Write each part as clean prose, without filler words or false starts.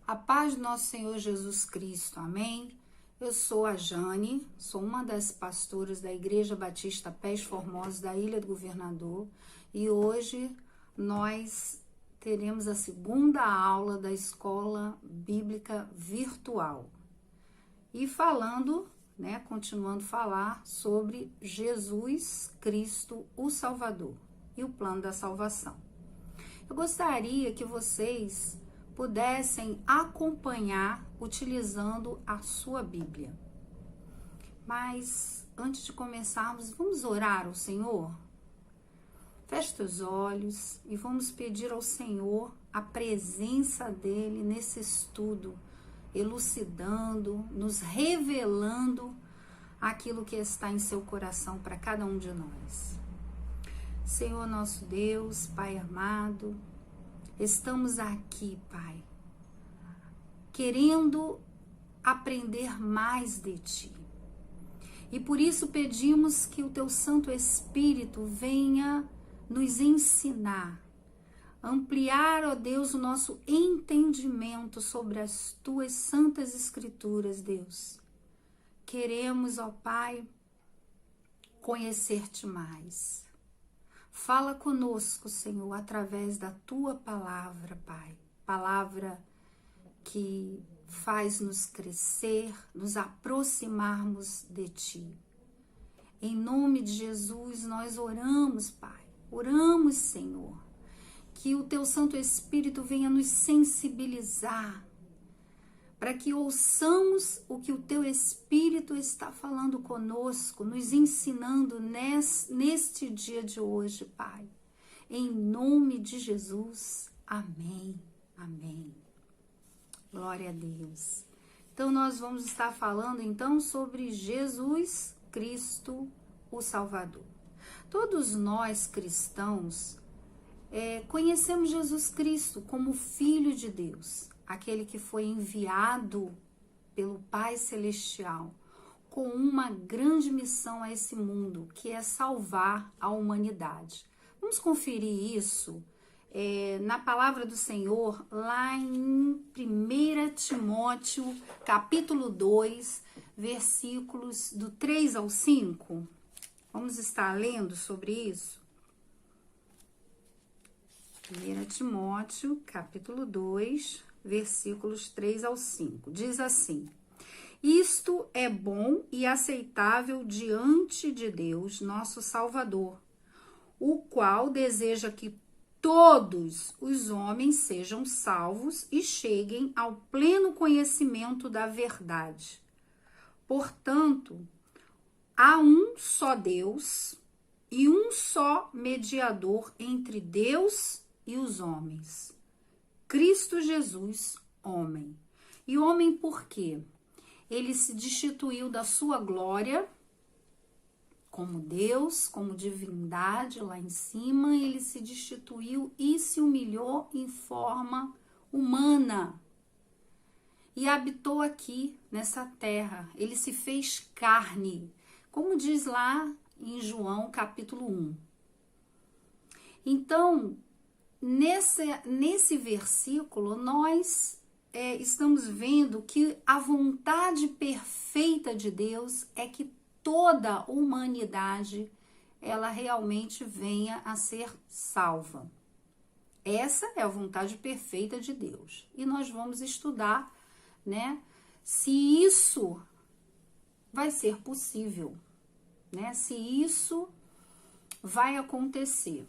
A paz do nosso Senhor Jesus Cristo, amém? Eu sou a Jane, sou uma das pastoras da Igreja Batista Pés Formosos da Ilha do Governador e hoje nós teremos a segunda aula da Escola Bíblica Virtual. E falando, continuando a falar sobre Jesus Cristo, o Salvador e o plano da salvação. Eu gostaria que vocês pudessem acompanhar utilizando a sua Bíblia. Mas antes de começarmos, vamos orar ao Senhor? Feche os olhos e vamos pedir ao Senhor a presença dele nesse estudo, elucidando, nos revelando aquilo que está em seu coração para cada um de nós. Senhor nosso Deus, Pai amado, estamos aqui, Pai, querendo aprender mais de Ti. E por isso pedimos que o Teu Santo Espírito venha nos ensinar, ampliar, ó Deus, o nosso entendimento sobre as Tuas Santas Escrituras, Deus. Queremos, ó Pai, conhecer-te mais. Fala conosco, Senhor, através da Tua palavra, Pai. Palavra que faz nos crescer, nos aproximarmos de Ti. Em nome de Jesus, nós oramos, Pai. Oramos, Senhor, que o Teu Santo Espírito venha nos sensibilizar, para que ouçamos o que o Teu Espírito está falando conosco, nos ensinando neste dia de hoje, Pai. Em nome de Jesus, amém, amém. Glória a Deus. Então, nós vamos estar falando, então, sobre Jesus Cristo, o Salvador. Todos nós, cristãos, conhecemos Jesus Cristo como Filho de Deus, aquele que foi enviado pelo Pai Celestial com uma grande missão a esse mundo, que é salvar a humanidade. Vamos conferir isso na palavra do Senhor, lá em 1 Timóteo, capítulo 2, versículos do 3 ao 5. Vamos estar lendo sobre isso? 1 Timóteo, capítulo 2, versículos 3 ao 5. Diz assim: Isto é bom e aceitável diante de Deus, nosso Salvador, o qual deseja que todos os homens sejam salvos e cheguem ao pleno conhecimento da verdade. Portanto, há um só Deus e um só mediador entre Deus e os homens, Cristo Jesus, homem. E homem por quê? Ele se destituiu da sua glória como Deus, como divindade lá em cima, ele se destituiu e se humilhou em forma humana. E habitou aqui nessa terra, ele se fez carne, como diz lá em João capítulo 1. Então, nesse versículo, nós estamos vendo que a vontade perfeita de Deus é que toda a humanidade, ela realmente venha a ser salva. Essa é a vontade perfeita de Deus. E nós vamos estudar, se isso vai ser possível, se isso vai acontecer.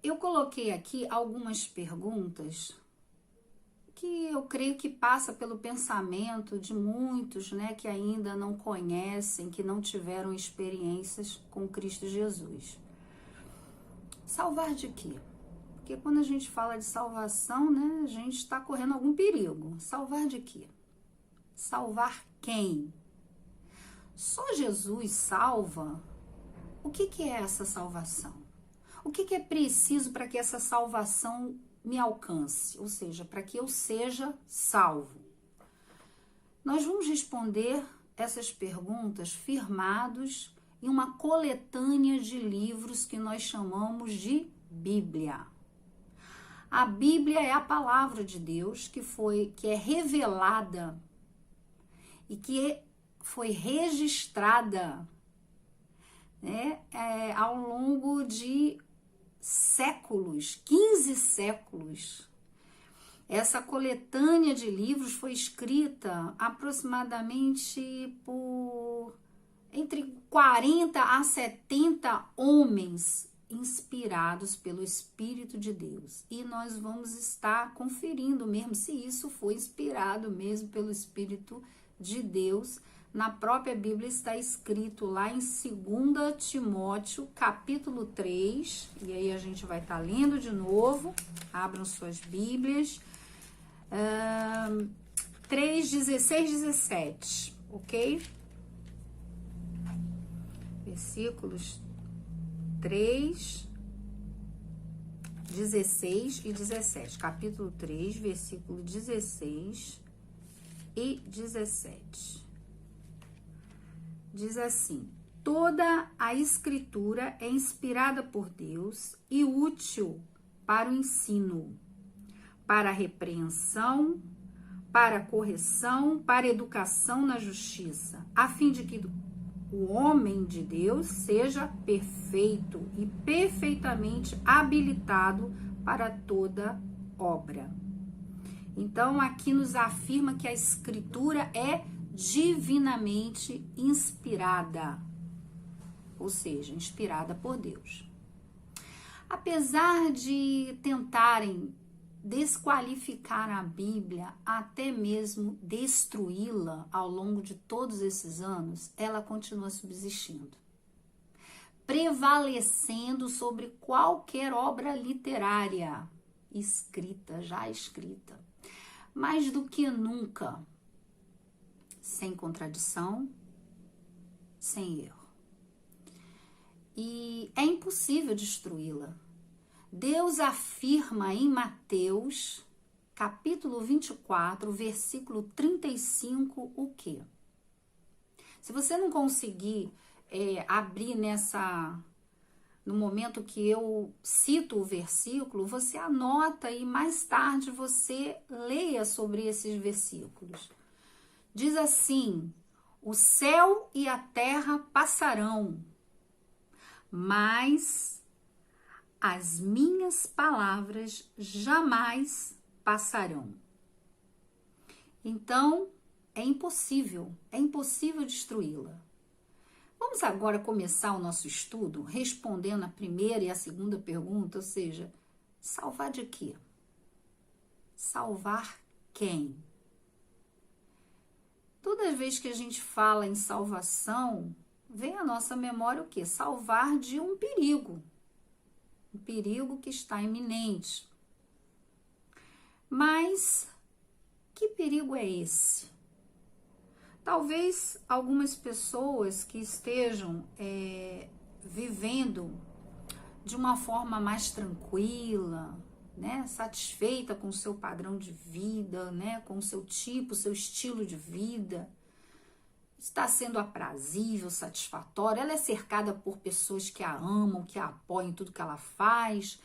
Eu coloquei aqui algumas perguntas que eu creio que passa pelo pensamento de muitos, que ainda não conhecem, que não tiveram experiências com Cristo Jesus. Salvar de quê? Porque quando a gente fala de salvação, a gente está correndo algum perigo. Salvar de quê? Salvar quem? Só Jesus salva? O que é essa salvação? O que é preciso para que essa salvação me alcance? Ou seja, para que eu seja salvo? Nós vamos responder essas perguntas firmados em uma coletânea de livros que nós chamamos de Bíblia. A Bíblia é a palavra de Deus que é revelada e que foi registrada, né, ao longo de séculos, 15 séculos. Essa coletânea de livros foi escrita aproximadamente por entre 40 a 70 homens inspirados pelo Espírito de Deus. E nós vamos estar conferindo mesmo se isso foi inspirado mesmo pelo Espírito de Deus. Na própria Bíblia está escrito lá em 2 Timóteo, capítulo 3, e aí a gente vai estar lendo de novo, abram suas Bíblias, 3, 16, 17, ok? Versículos 3, 16 e 17, capítulo 3, versículo 16 e 17. Diz assim: toda a escritura é inspirada por Deus e útil para o ensino, para a repreensão, para a correção, para a educação na justiça, a fim de que o homem de Deus seja perfeito e perfeitamente habilitado para toda obra. Então, aqui nos afirma que a escritura é divinamente inspirada, ou seja, inspirada por Deus. Apesar de tentarem desqualificar a Bíblia, até mesmo destruí-la ao longo de todos esses anos, ela continua subsistindo, prevalecendo sobre qualquer obra literária já escrita, mais do que nunca, sem contradição, sem erro. E é impossível destruí-la. Deus afirma em Mateus, capítulo 24, versículo 35, o quê? Se você não conseguir abrir no momento que eu cito o versículo, você anota e mais tarde você leia sobre esses versículos. Diz assim: o céu e a terra passarão, mas as minhas palavras jamais passarão. Então, é impossível destruí-la. Vamos agora começar o nosso estudo respondendo a primeira e a segunda pergunta, ou seja, salvar de quê? Salvar quem? Toda vez que a gente fala em salvação, vem à nossa memória o quê? Salvar de um perigo que está iminente. Mas que perigo é esse? Talvez algumas pessoas que estejam vivendo de uma forma mais tranquila, né, satisfeita com o seu padrão de vida, né, com o seu seu estilo de vida, está sendo aprazível, satisfatória, ela é cercada por pessoas que a amam, que a apoiam em tudo que ela faz,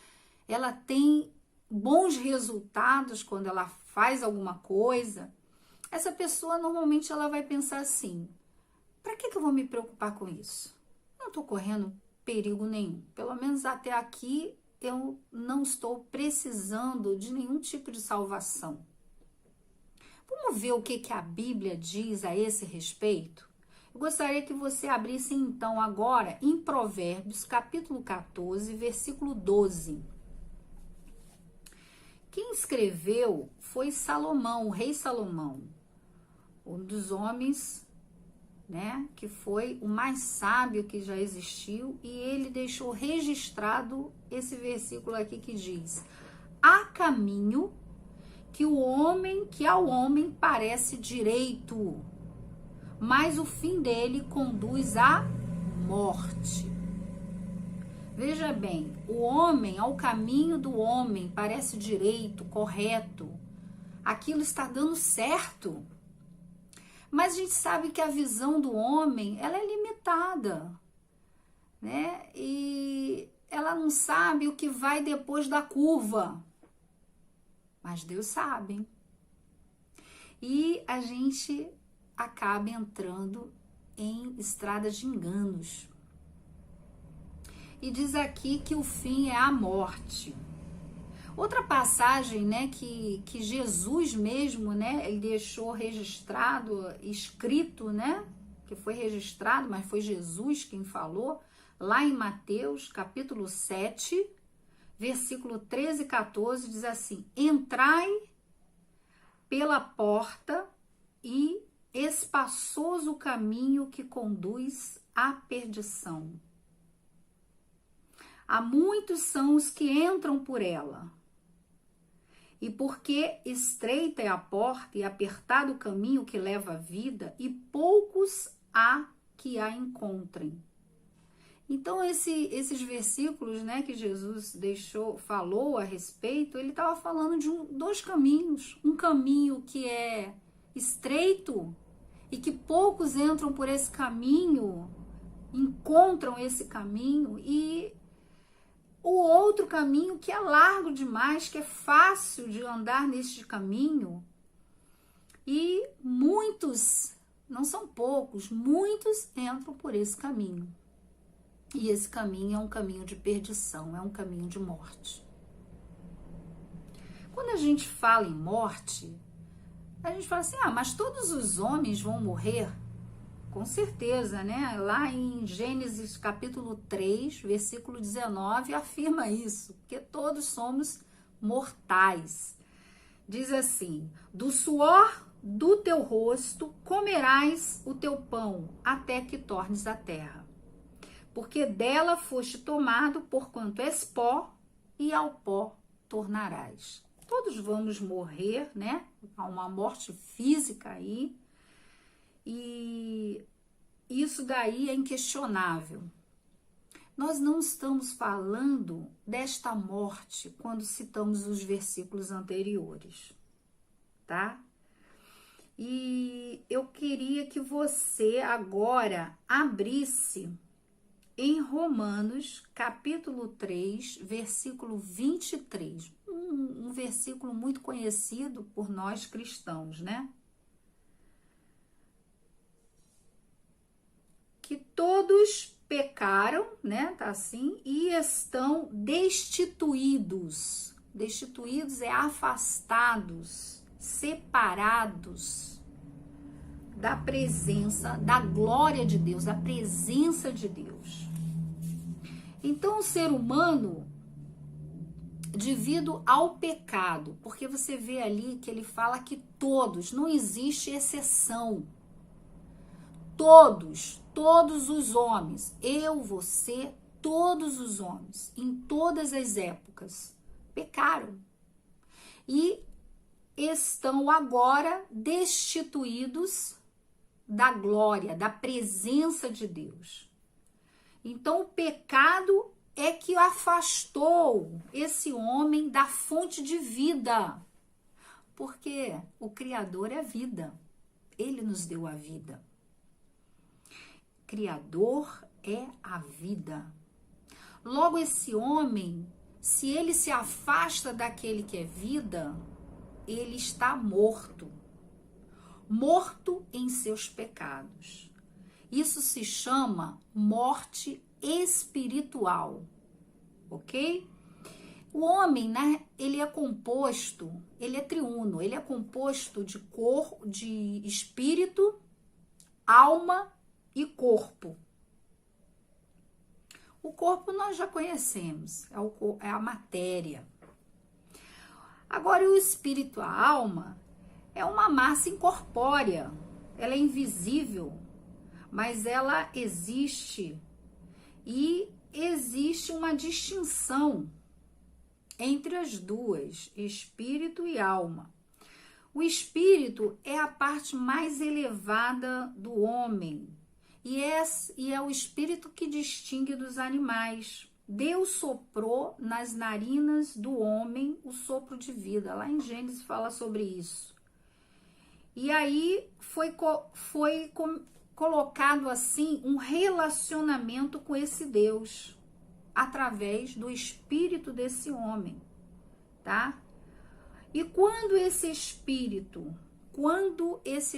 ela tem bons resultados quando ela faz alguma coisa. Essa pessoa normalmente ela vai pensar assim: para que eu vou me preocupar com isso? Não estou correndo perigo nenhum, pelo menos até aqui eu não estou precisando de nenhum tipo de salvação. Vamos ver o que a Bíblia diz a esse respeito? Eu gostaria que você abrisse então agora em Provérbios, capítulo 14, versículo 12. Quem escreveu foi Salomão, o rei Salomão, um dos homens, né, que foi o mais sábio que já existiu, e ele deixou registrado esse versículo aqui que diz: há caminho que ao homem parece direito, mas o fim dele conduz à morte. Veja bem, ao caminho do homem parece direito, correto, aquilo está dando certo. Mas a gente sabe que a visão do homem, ela é limitada, né? E ela não sabe o que vai depois da curva. mas Deus sabe. E a gente acaba entrando em estradas de enganos. E diz aqui que o fim é a morte. Outra passagem, né, que Jesus mesmo, né, ele deixou registrado, escrito, né, que foi registrado, mas foi Jesus quem falou, lá em Mateus, capítulo 7, versículo 13 e 14, diz assim: entrai pela porta e espaçoso o caminho que conduz à perdição. Há muitos são os que entram por ela. E porque estreita é a porta e apertado o caminho que leva à vida, e poucos há que a encontrem. Então, esses versículos, né, que Jesus falou a respeito, ele estava falando de dois caminhos. Um caminho que é estreito e que poucos entram por esse caminho, encontram esse caminho, e o outro caminho que é largo demais, que é fácil de andar neste caminho, e muitos, não são poucos, muitos entram por esse caminho. E esse caminho é um caminho de perdição, é um caminho de morte. Quando a gente fala em morte, a gente fala assim, mas todos os homens vão morrer? Com certeza, né? Lá em Gênesis capítulo 3, versículo 19, afirma isso, porque todos somos mortais. Diz assim: do suor do teu rosto comerás o teu pão, até que tornes a terra. Porque dela foste tomado, porquanto és pó, e ao pó tornarás. Todos vamos morrer, né? Há uma morte física aí. E isso daí é inquestionável. Nós não estamos falando desta morte quando citamos os versículos anteriores, tá? E eu queria que você agora abrisse em Romanos, capítulo 3, versículo 23. Um versículo muito conhecido por nós cristãos, né? Que todos pecaram, né? Tá assim, e estão destituídos. Destituídos é afastados, separados da presença, da glória de Deus, da presença de Deus. Então, o ser humano, devido ao pecado, porque você vê ali que ele fala que todos, não existe exceção. Todos os homens, eu, você, todos os homens, em todas as épocas, pecaram. E estão agora destituídos da glória, da presença de Deus. Então, o pecado é que afastou esse homem da fonte de vida. Porque o Criador é vida. Ele nos deu a vida. Criador é a vida. Logo, esse homem, se ele se afasta daquele que é vida, ele está morto. Morto em seus pecados. Isso se chama morte espiritual, ok? O homem, né, ele é triuno, ele é composto de espírito, alma e corpo. O corpo nós já conhecemos, é a matéria. Agora, o espírito, a alma, é uma massa incorpórea, ela é invisível, mas ela existe, e existe uma distinção entre as duas, espírito e alma. O espírito é a parte mais elevada do homem, e é o espírito que distingue dos animais. Deus soprou nas narinas do homem o sopro de vida. Lá em Gênesis fala sobre isso. E aí foi colocado assim um relacionamento com esse Deus, através do espírito desse homem, tá? E quando esse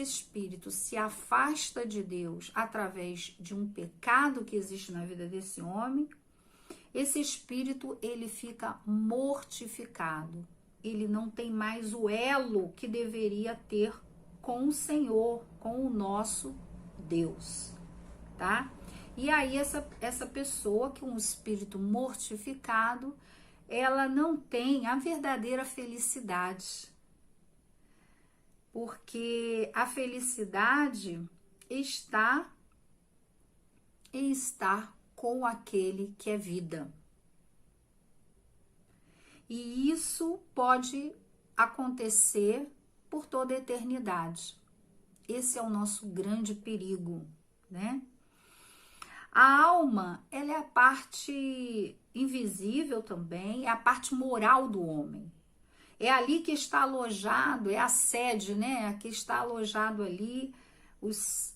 espírito se afasta de Deus através de um pecado que existe na vida desse homem, esse espírito, ele fica mortificado. Ele não tem mais o elo que deveria ter com o Senhor, com o nosso Deus, tá? E aí essa pessoa, que é um espírito mortificado, ela não tem a verdadeira felicidade. Porque a felicidade está em estar com aquele que é vida. E isso pode acontecer por toda a eternidade. Esse é o nosso grande perigo, né? A alma, ela é a parte invisível também, é a parte moral do homem. É ali que está alojado, é a sede, né? Que está alojado ali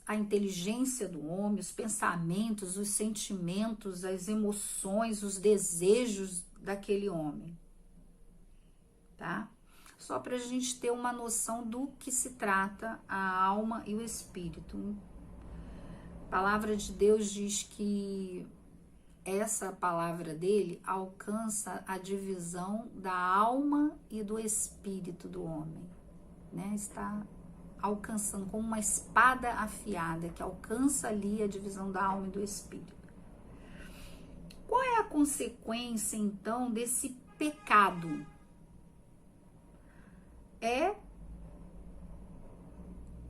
a inteligência do homem, os pensamentos, os sentimentos, as emoções, os desejos daquele homem, tá? Só para a gente ter uma noção do que se trata a alma e o espírito. A palavra de Deus diz que essa palavra dele alcança a divisão da alma e do espírito do homem, né? Está alcançando como uma espada afiada que alcança ali a divisão da alma e do espírito. Qual é a consequência, então, desse pecado? É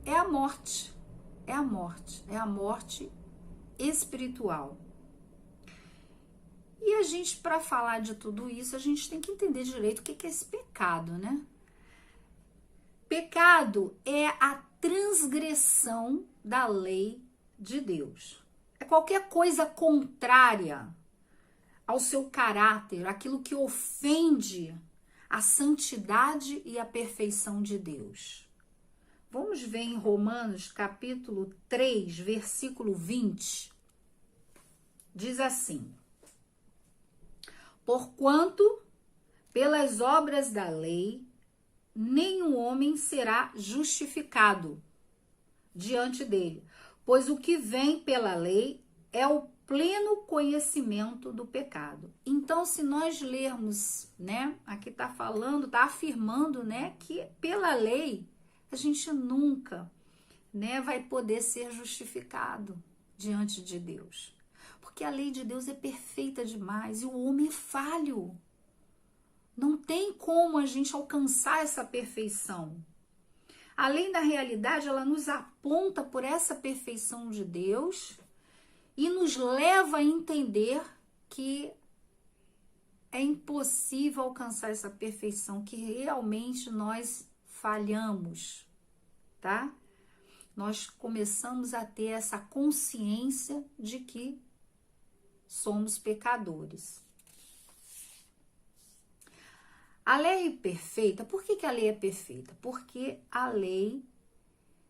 a morte. É a morte. É a morte espiritual. E a gente, para falar de tudo isso, a gente tem que entender direito o que é esse pecado, né? Pecado é a transgressão da lei de Deus. É qualquer coisa contrária ao seu caráter, aquilo que ofende a santidade e a perfeição de Deus. Vamos ver em Romanos capítulo 3, versículo 20. Diz assim: porquanto, pelas obras da lei, nenhum homem será justificado diante dele, pois o que vem pela lei é o pleno conhecimento do pecado. Então, se nós lermos, né, aqui está falando, está afirmando, né, que pela lei a gente nunca, né, vai poder ser justificado diante de Deus, porque a lei de Deus é perfeita demais e o homem é falho. Não tem como a gente alcançar essa perfeição. A lei, na realidade, ela nos aponta por essa perfeição de Deus e nos leva a entender que é impossível alcançar essa perfeição, que realmente nós falhamos, tá? Nós começamos a ter essa consciência de que somos pecadores. A lei perfeita, por que a lei é perfeita? Porque a lei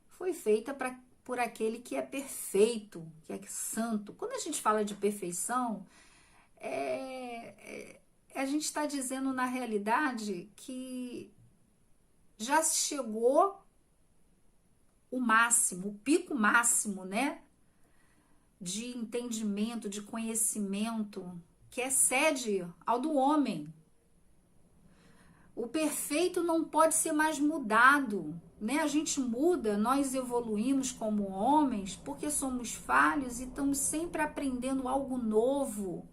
foi feita por aquele que é perfeito, que é santo. Quando a gente fala de perfeição, a gente está dizendo na realidade que já chegou o máximo, o pico máximo, né? De entendimento, de conhecimento, que excede ao do homem. O perfeito não pode ser mais mudado, né? A gente muda, nós evoluímos como homens porque somos falhos e estamos sempre aprendendo algo novo,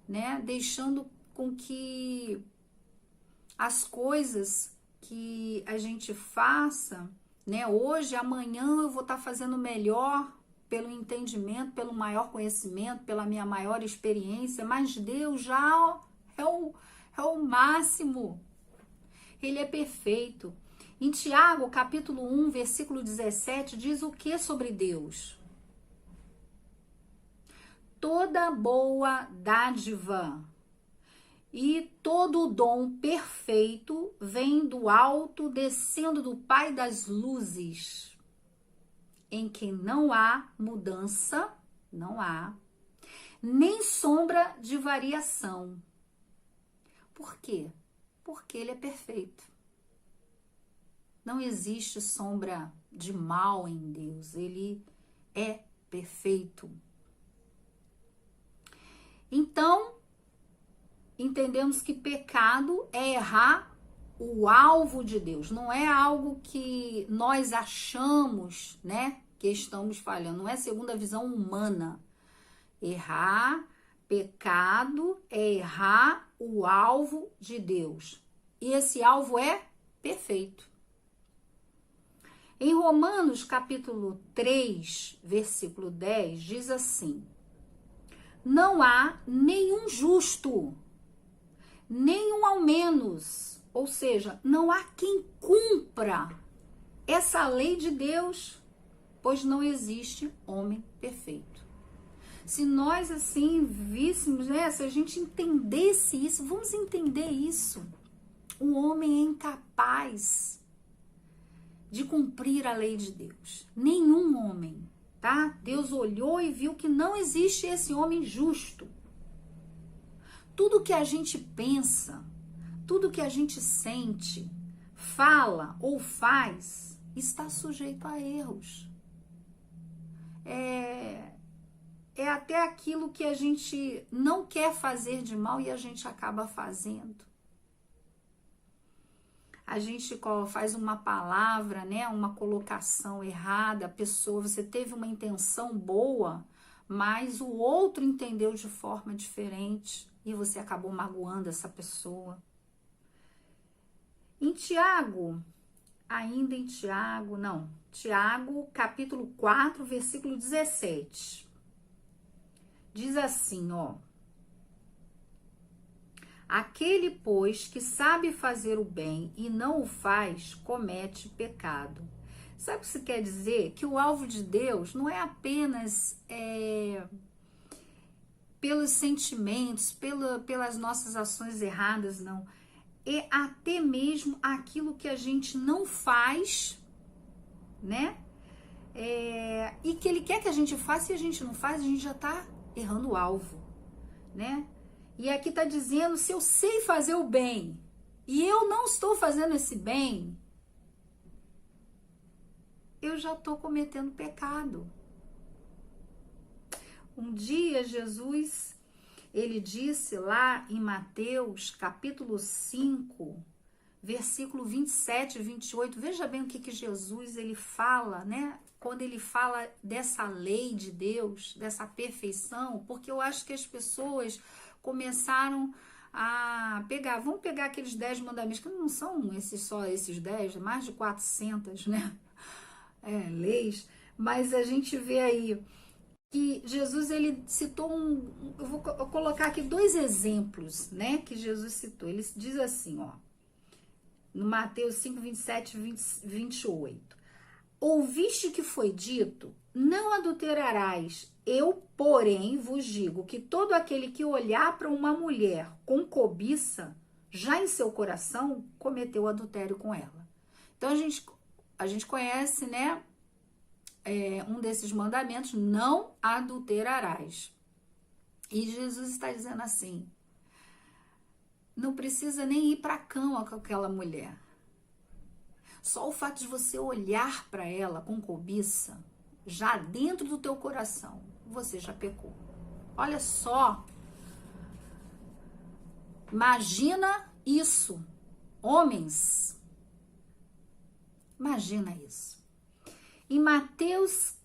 né? Deixando com que as coisas que a gente faça, né? Hoje, amanhã eu vou estar fazendo melhor pelo entendimento, pelo maior conhecimento, pela minha maior experiência, mas Deus já é o máximo. Ele é perfeito. Em Tiago, capítulo 1, versículo 17, diz o que sobre Deus? Toda boa dádiva e todo dom perfeito vem do alto, descendo do Pai das luzes, em que não há mudança, não há, nem sombra de variação. Por quê? Porque ele é perfeito. Não existe sombra de mal em Deus. Ele é perfeito. Então, entendemos que pecado é errar o alvo de Deus. Não é algo que nós achamos, né, que estamos falhando. Não é segundo a visão humana. Errar, pecado é errar o alvo de Deus. E esse alvo é perfeito. Em Romanos capítulo 3, versículo 10, diz assim: não há nenhum justo, nenhum ao menos. Ou seja, não há quem cumpra essa lei de Deus, pois não existe homem perfeito. Se nós assim víssemos, né, se a gente entendesse isso, vamos entender isso. O homem é incapaz de cumprir a lei de Deus. Nenhum homem, tá? Deus olhou e viu que não existe esse homem justo. Tudo que a gente pensa, tudo que a gente sente, fala ou faz, está sujeito a erros. É até aquilo que a gente não quer fazer de mal e a gente acaba fazendo. A gente faz uma palavra, né, uma colocação errada, a pessoa, você teve uma intenção boa, mas o outro entendeu de forma diferente e você acabou magoando essa pessoa. Em Tiago, Tiago, capítulo 4, versículo 17. Diz assim, ó: aquele, pois, que sabe fazer o bem e não o faz, comete pecado. Sabe o que isso quer dizer? Que o alvo de Deus não é apenas pelos sentimentos, pelas nossas ações erradas, não. É até mesmo aquilo que a gente não faz, né? E que ele quer que a gente faça, e a gente não faz, a gente já tá errando o alvo, né? E aqui tá dizendo, se eu sei fazer o bem e eu não estou fazendo esse bem, eu já estou cometendo pecado. Um dia Jesus, ele disse lá em Mateus capítulo 5, versículo 27 e 28, veja bem o que Jesus ele fala, né? Quando ele fala dessa lei de Deus, dessa perfeição, porque eu acho que as pessoas começaram a pegar, vamos pegar aqueles 10 mandamentos, que não são só esses 10, mais de 400, né? Leis, mas a gente vê aí que Jesus, ele citou eu vou colocar aqui 2 exemplos, né, que Jesus citou. Ele diz assim, ó, no Mateus 5, 27 e 28. Ouviste que foi dito, não adulterarás. Eu, porém, vos digo que todo aquele que olhar para uma mulher com cobiça, já em seu coração, cometeu adultério com ela. Então, a gente conhece, né, um desses mandamentos, não adulterarás. E Jesus está dizendo assim, não precisa nem ir para a cama com aquela mulher. Só o fato de você olhar para ela com cobiça, já dentro do teu coração, você já pecou. Olha só. Imagina isso. Homens, imagina isso. Em Mateus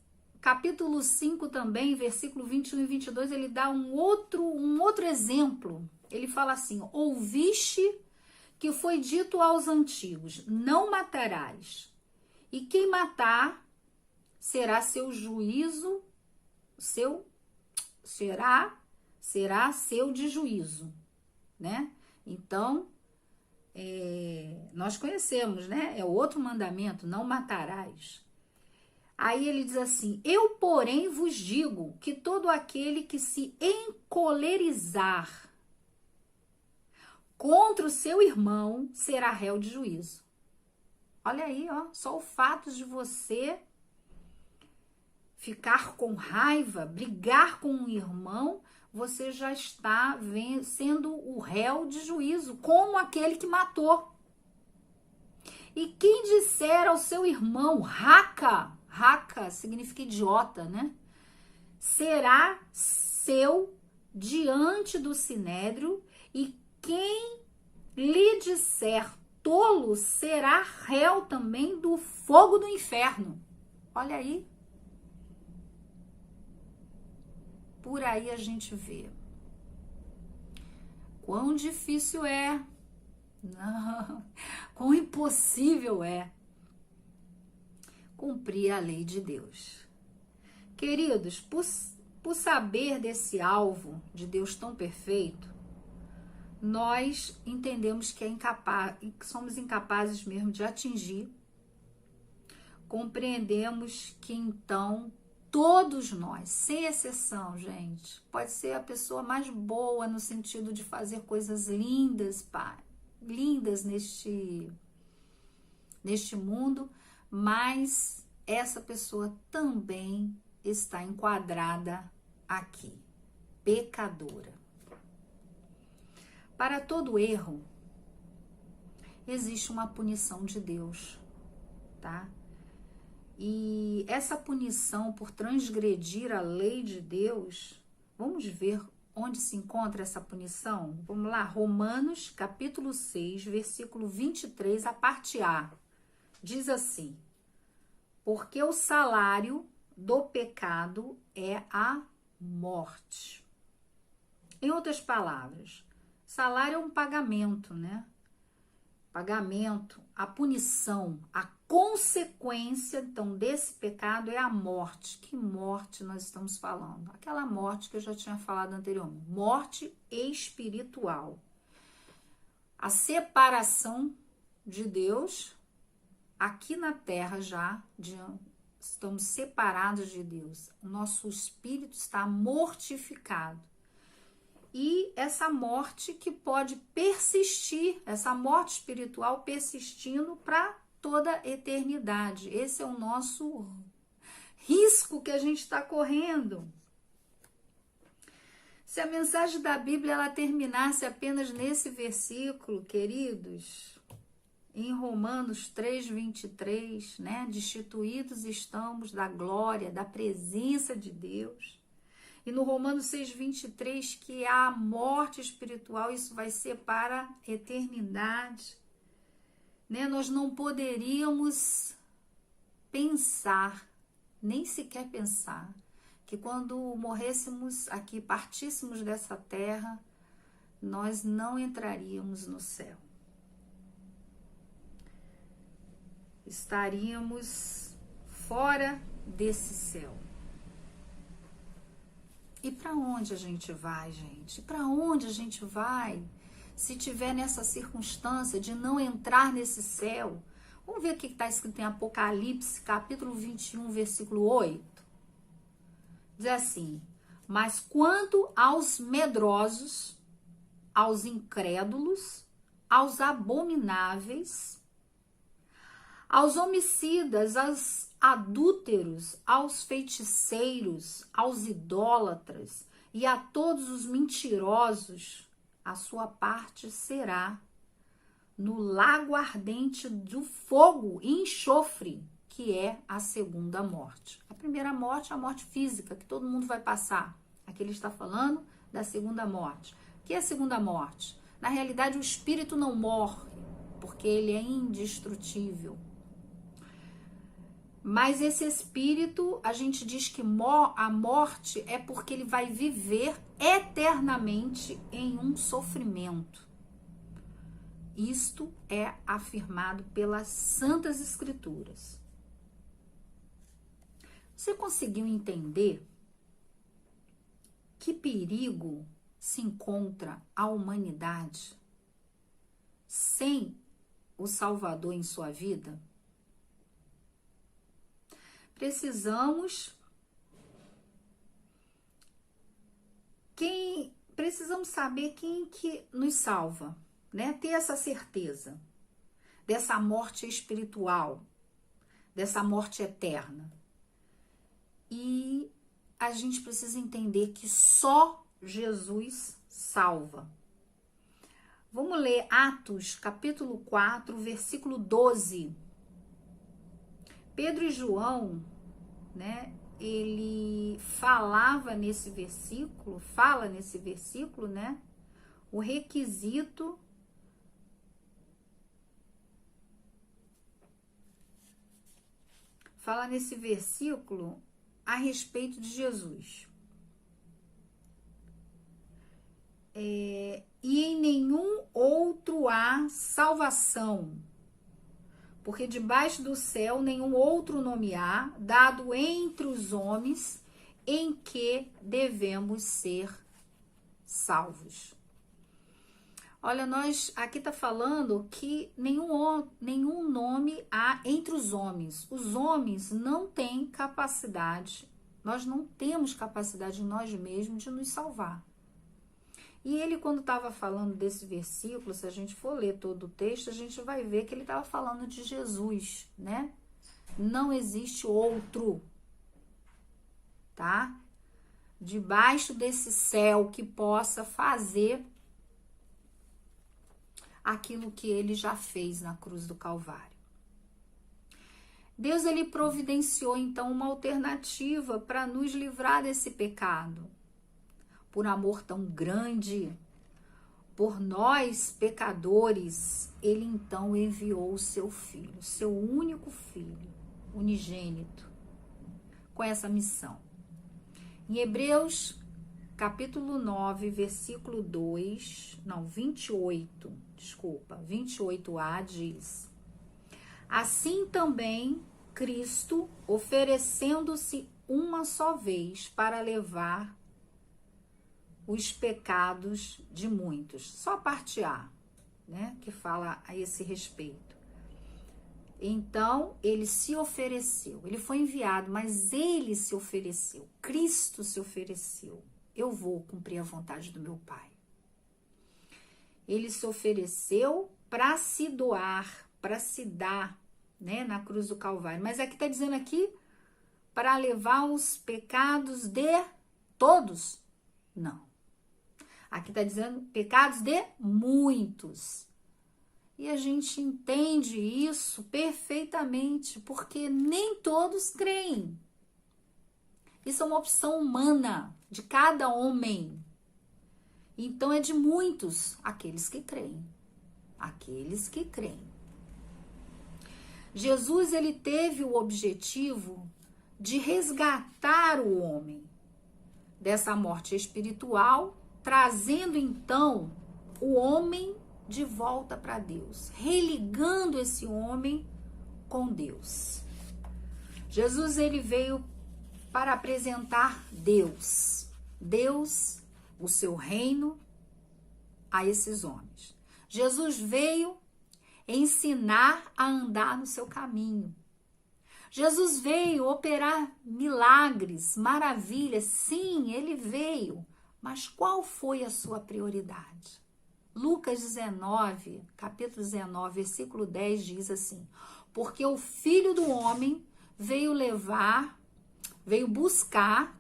capítulo 5 também, versículo 21 e 22, ele dá um outro exemplo. Ele fala assim, ouviste que foi dito aos antigos, não matarás. E quem matar será seu juízo, será seu de juízo, né? Então, nós conhecemos, né? É outro mandamento, não matarás. Aí ele diz assim, eu, porém, vos digo que todo aquele que se encolerizar contra o seu irmão será réu de juízo. Olha aí, ó, só o fato de você ficar com raiva, brigar com um irmão, você já está sendo o réu de juízo, como aquele que matou. E quem disser ao seu irmão, raca significa idiota, né? Será seu diante do sinédrio, e quem lhe disser tolo será réu também do fogo do inferno. Olha aí. Por aí a gente vê. Quão difícil é. Não, quão impossível é cumprir a lei de Deus. Queridos, por saber desse alvo de Deus tão perfeito, nós entendemos que que somos incapazes mesmo de atingir. Compreendemos que então todos nós, sem exceção, gente, pode ser a pessoa mais boa no sentido de fazer coisas lindas, pai, lindas neste mundo, mas essa pessoa também está enquadrada aqui, pecadora. Para todo erro, existe uma punição de Deus, tá? E essa punição por transgredir a lei de Deus, vamos ver onde se encontra essa punição? Vamos lá, Romanos capítulo 6, versículo 23, a parte A. Diz assim: porque o salário do pecado é a morte. Em outras palavras, salário é um pagamento, né? Pagamento, a punição, a consequência, então, desse pecado é a morte. Que morte nós estamos falando? Aquela morte que eu já tinha falado anteriormente. Morte espiritual. A separação de Deus aqui na terra já, estamos separados de Deus. O nosso espírito está mortificado. E essa morte que pode persistir, essa morte espiritual persistindo para toda a eternidade. Esse é o nosso risco que a gente está correndo. Se a mensagem da Bíblia ela terminasse apenas nesse versículo, queridos, em Romanos 3:23, né? Destituídos estamos da glória, da presença de Deus. E no Romanos 6:23, que há a morte espiritual, isso vai ser para a eternidade. Né? Nós não poderíamos pensar, nem sequer pensar, que quando morrêssemos aqui, partíssemos dessa terra, nós não entraríamos no céu. Estaríamos fora desse céu. E para onde a gente vai, gente? Para onde a gente vai se tiver nessa circunstância de não entrar nesse céu? Vamos ver o que está escrito em Apocalipse, capítulo 21, versículo 8. Diz assim: mas quanto aos medrosos, aos incrédulos, aos abomináveis, aos homicidas, aos adúlteros, aos feiticeiros, aos idólatras e a todos os mentirosos, a sua parte será no lago ardente do fogo e enxofre, que é a segunda morte. A primeira morte é a morte física, que todo mundo vai passar. Aqui ele está falando da segunda morte. O que é a segunda morte? Na realidade, o espírito não morre, porque ele é indestrutível. Mas esse espírito, a gente diz que a morte é porque ele vai viver eternamente em um sofrimento. Isto é afirmado pelas Santas Escrituras. Você conseguiu entender que perigo se encontra a humanidade sem o Salvador em sua vida? Precisamos saber quem que nos salva, né? Ter essa certeza dessa morte espiritual, dessa morte eterna. E a gente precisa entender que só Jesus salva. Vamos ler Atos, capítulo 4, versículo 12. Pedro e João, né, ele fala nesse versículo, né, o requisito fala nesse versículo a respeito de Jesus. E em nenhum outro há salvação, porque debaixo do céu nenhum outro nome há, dado entre os homens, em que devemos ser salvos. Olha, nós aqui está falando que nenhum nome há entre os homens. Os homens não têm capacidade, nós não temos capacidade em nós mesmos de nos salvar. E ele, quando estava falando desse versículo, se a gente for ler todo o texto, a gente vai ver que ele estava falando de Jesus, né? Não existe outro, tá? Debaixo desse céu que possa fazer aquilo que ele já fez na cruz do Calvário. Deus, ele providenciou, então, uma alternativa para nos livrar desse pecado. Por amor tão grande, por nós pecadores, ele então enviou o seu filho, seu único filho, unigênito, com essa missão. Em Hebreus, capítulo 9, versículo 28a diz: assim também Cristo, oferecendo-se uma só vez para levar os pecados de muitos. Só a parte A, né, que fala a esse respeito. Então, ele se ofereceu, ele foi enviado, mas ele se ofereceu, Cristo se ofereceu. Eu vou cumprir a vontade do meu Pai. Ele se ofereceu para se doar, para se dar, né, na cruz do Calvário. Mas aqui está dizendo aqui, para levar os pecados de todos? Não. Aqui está dizendo pecados de muitos. E a gente entende isso perfeitamente, porque nem todos creem. Isso é uma opção humana de cada homem. Então é de muitos aqueles que creem. Aqueles que creem. Jesus, ele teve o objetivo de resgatar o homem dessa morte espiritual, trazendo então o homem de volta para Deus, religando esse homem com Deus. Jesus, ele veio para apresentar Deus, o seu reino a esses homens. Jesus veio ensinar a andar no seu caminho. Jesus veio operar milagres, maravilhas. Sim, ele veio. Mas qual foi a sua prioridade? Lucas 19, capítulo 19, versículo 10 diz assim: porque o Filho do Homem veio buscar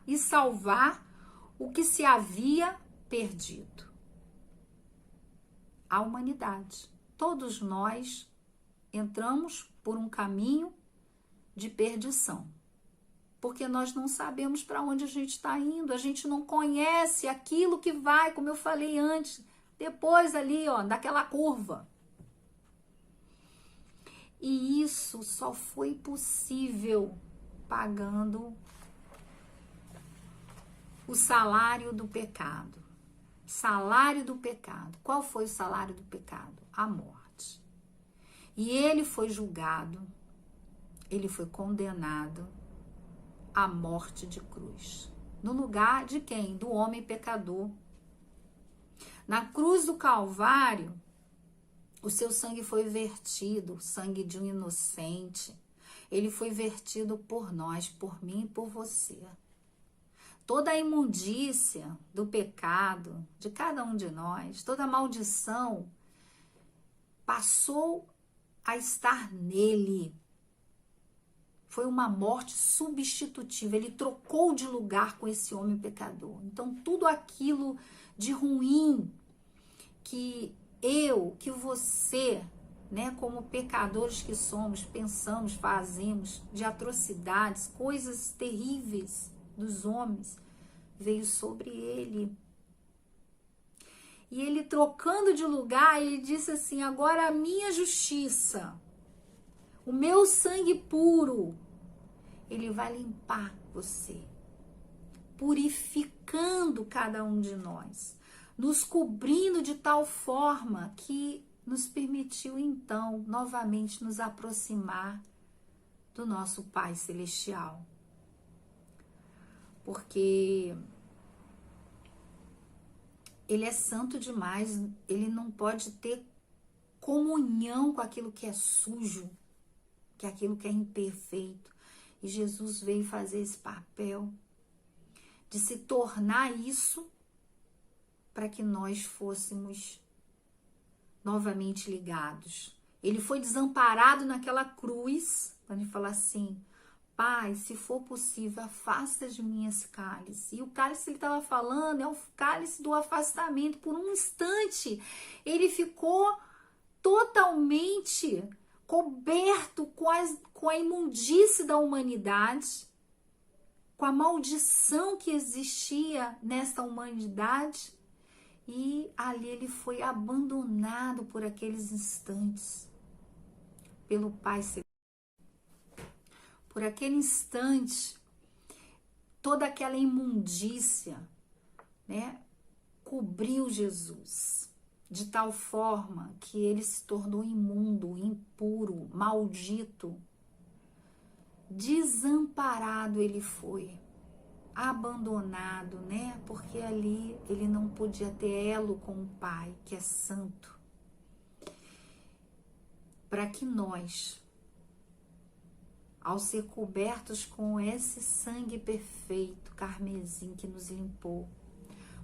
e salvar o que se havia perdido. A humanidade. Todos nós entramos por um caminho de perdição. Porque nós não sabemos para onde a gente está indo, a gente não conhece aquilo que vai, como eu falei antes, depois ali, ó, daquela curva. E isso só foi possível pagando o salário do pecado. Salário do pecado. Qual foi o salário do pecado? A morte. E ele foi julgado, ele foi condenado a morte de cruz. No lugar de quem? Do homem pecador. Na cruz do Calvário, o seu sangue foi vertido, o sangue de um inocente. Ele foi vertido por nós, por mim e por você. Toda a imundícia do pecado de cada um de nós, toda a maldição, passou a estar nele. Foi uma morte substitutiva, ele trocou de lugar com esse homem pecador. Então, tudo aquilo de ruim que que você, né, como pecadores que somos, pensamos, fazemos de atrocidades, coisas terríveis dos homens, veio sobre ele. E ele, trocando de lugar, ele disse assim: agora a minha justiça, o meu sangue puro, ele vai limpar você, purificando cada um de nós, nos cobrindo de tal forma que nos permitiu então novamente nos aproximar do nosso Pai Celestial. Porque ele é santo demais, ele não pode ter comunhão com aquilo que é sujo, que é aquilo que é imperfeito. E Jesus veio fazer esse papel de se tornar isso para que nós fôssemos novamente ligados. Ele foi desamparado naquela cruz, quando ele fala assim: Pai, se for possível, afasta de mim esse cálice. E o cálice que ele estava falando é o cálice do afastamento. Por um instante, ele ficou totalmente coberto com a imundície da humanidade, com a maldição que existia nessa humanidade. E ali ele foi abandonado por aqueles instantes, pelo Pai Celestial. Por aquele instante, toda aquela imundícia, né, cobriu Jesus, de tal forma que ele se tornou imundo, impuro, maldito. Desamparado ele foi, abandonado, né? Porque ali ele não podia ter elo com o Pai, que é santo. Para que nós, ao ser cobertos com esse sangue perfeito, carmesim, que nos limpou,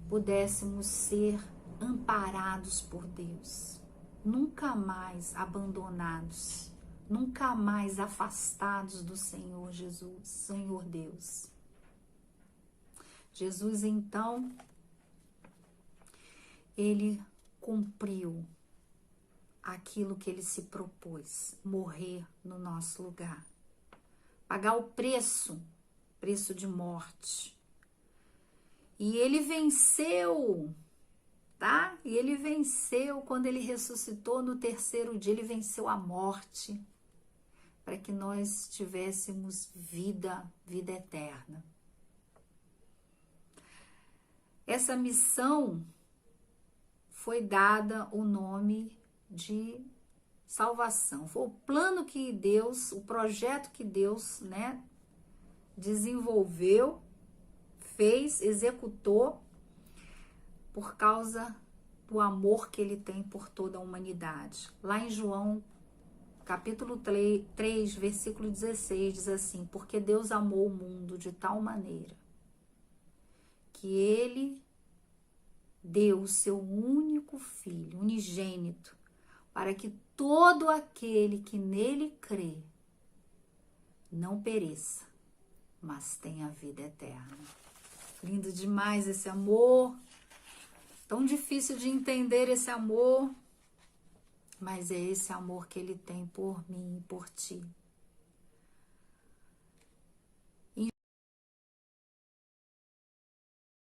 pudéssemos ser amparados por Deus, nunca mais abandonados, nunca mais afastados do Senhor Jesus, Senhor Deus. Jesus, então, ele cumpriu aquilo que ele se propôs, morrer no nosso lugar, pagar o preço de morte. E ele venceu, tá? E ele venceu quando ele ressuscitou no terceiro dia, ele venceu a morte, para que nós tivéssemos vida eterna. Essa missão foi dada o nome de salvação. Foi o plano que Deus, o projeto que Deus, né, desenvolveu, fez, executou, por causa do amor que ele tem por toda a humanidade. Lá em João, capítulo 3, versículo 16, diz assim: porque Deus amou o mundo de tal maneira que ele deu o seu único filho, unigênito, para que todo aquele que nele crê não pereça, mas tenha vida eterna. Lindo demais esse amor, tão difícil de entender esse amor, mas é esse amor que ele tem por mim e por ti.